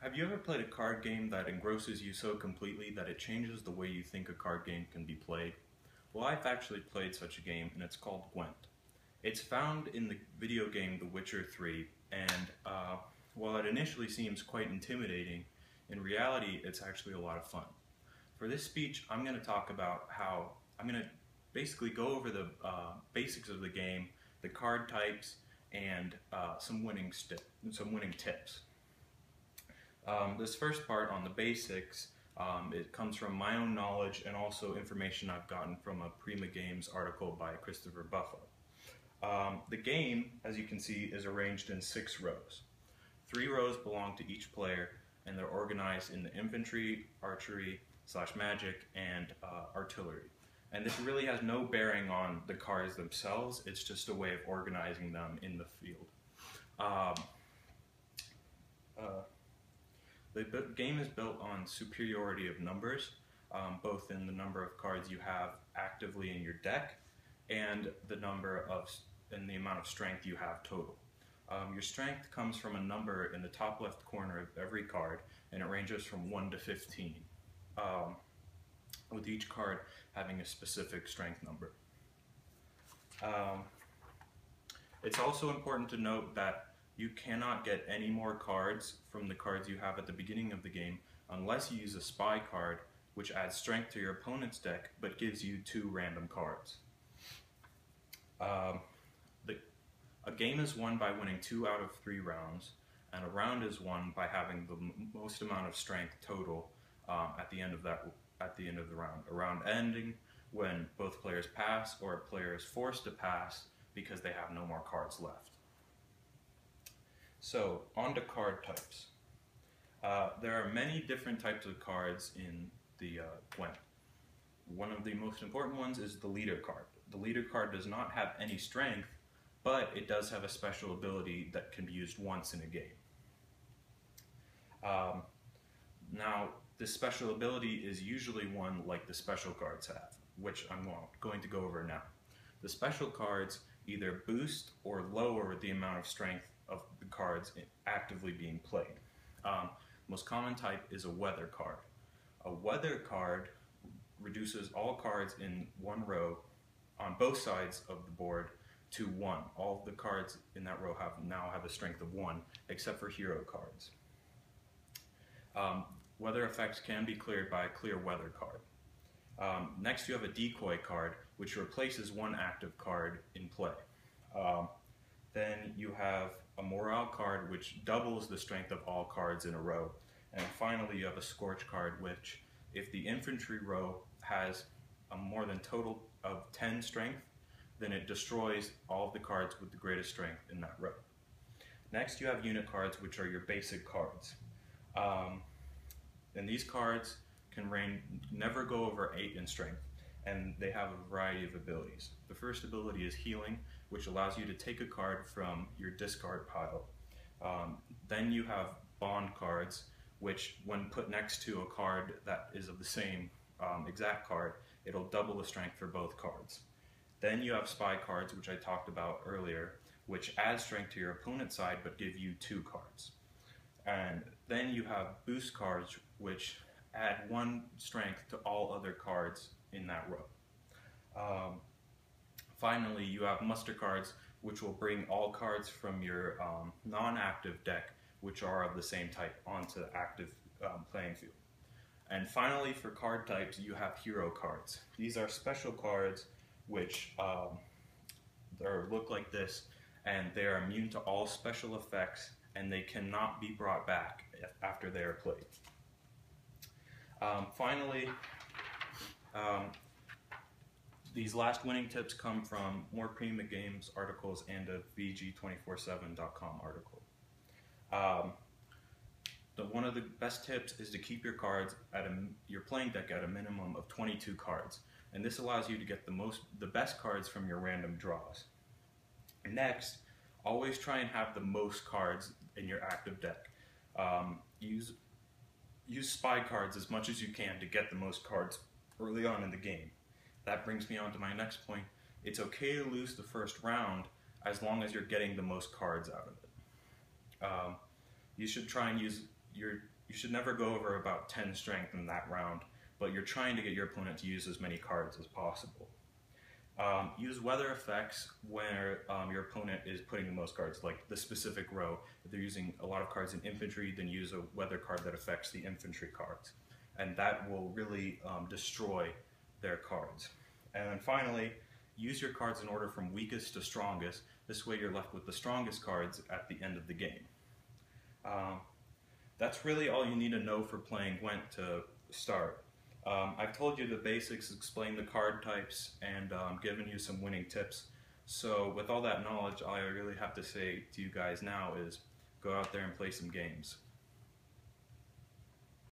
Have you ever played a card game that engrosses you so completely that it changes the way you think a card game can be played? Well, I've actually played such a game, and it's called Gwent. It's found in the video game The Witcher 3, and while it initially seems quite intimidating, in reality it's actually a lot of fun. For this speech, I'm going to talk about how I'm going to basically go over the basics of the game, the card types, and some winning tips. This first part on the basics, it comes from my own knowledge and also information I've gotten from a Prima Games article by Christopher Buffo. The game, as you can see, is arranged in 6 rows. 3 rows belong to each player, and they're organized in the infantry, archery, /magic, and artillery. And this really has no bearing on the cards themselves, it's just a way of organizing them in the field. The game is built on superiority of numbers, both in the number of cards you have actively in your deck and the amount of strength you have total. Your strength comes from a number in the top left corner of every card, and it ranges from 1 to 15, with each card having a specific strength number. It's also important to note that you cannot get any more cards from the cards you have at the beginning of the game unless you use a spy card, which adds strength to your opponent's deck but gives you 2 random cards. A game is won by winning 2 out of 3 rounds, and a round is won by having the most amount of strength total at the end of the round. A round ending when both players pass or a player is forced to pass because they have no more cards left. So, on to card types. There are many different types of cards in the Gwent. One of the most important ones is the leader card. The leader card does not have any strength, but it does have a special ability that can be used once in a game. Now, this special ability is usually one like the special cards have, which I'm going to go over now. The special cards either boost or lower the amount of strength of the cards actively being played. Most common type is a weather card. A weather card reduces all cards in one row on both sides of the board to 1. All of the cards in that row now have a strength of 1, except for hero cards. Weather effects can be cleared by a clear weather card. Next you have a decoy card, which replaces 1 active card in play. Then you have a morale card, which doubles the strength of all cards in a row. And finally you have a scorch card, which if the infantry row has a more than total of 10 strength, then it destroys all of the cards with the greatest strength in that row. Next you have unit cards, which are your basic cards. And these cards can never go over 8 in strength, and they have a variety of abilities. The first ability is healing, which allows you to take a card from your discard pile. Then you have bond cards, which when put next to a card that is of the same exact card, it'll double the strength for both cards. Then you have spy cards, which I talked about earlier, which add strength to your opponent's side but give you 2 cards. And then you have boost cards, which add 1 strength to all other cards in that row. Finally, you have muster cards, which will bring all cards from your non-active deck, which are of the same type, onto the active playing field. And finally, for card types, you have hero cards. These are special cards which look like this, and they are immune to all special effects, and they cannot be brought back after they are played. Finally, these last winning tips come from more Prima Games articles and a VG247.com article. One of the best tips is to keep your cards your playing deck at a minimum of 22 cards, and this allows you to get the best cards from your random draws. Next, always try and have the most cards in your active deck. Use spy cards as much as you can to get the most cards early on in the game. That brings me on to my next point. It's okay to lose the first round as long as you're getting the most cards out of it. You should try and use You should never go over about 10 strength in that round, but you're trying to get your opponent to use as many cards as possible. Use weather effects where your opponent is putting the most cards, like the specific row. If they're using a lot of cards in infantry, then use a weather card that affects the infantry cards. And that will really destroy their cards. And then finally, use your cards in order from weakest to strongest. This way you're left with the strongest cards at the end of the game. That's really all you need to know for playing Gwent to start. I've told you the basics, explained the card types, and given you some winning tips. So with all that knowledge, all I really have to say to you guys now is go out there and play some games.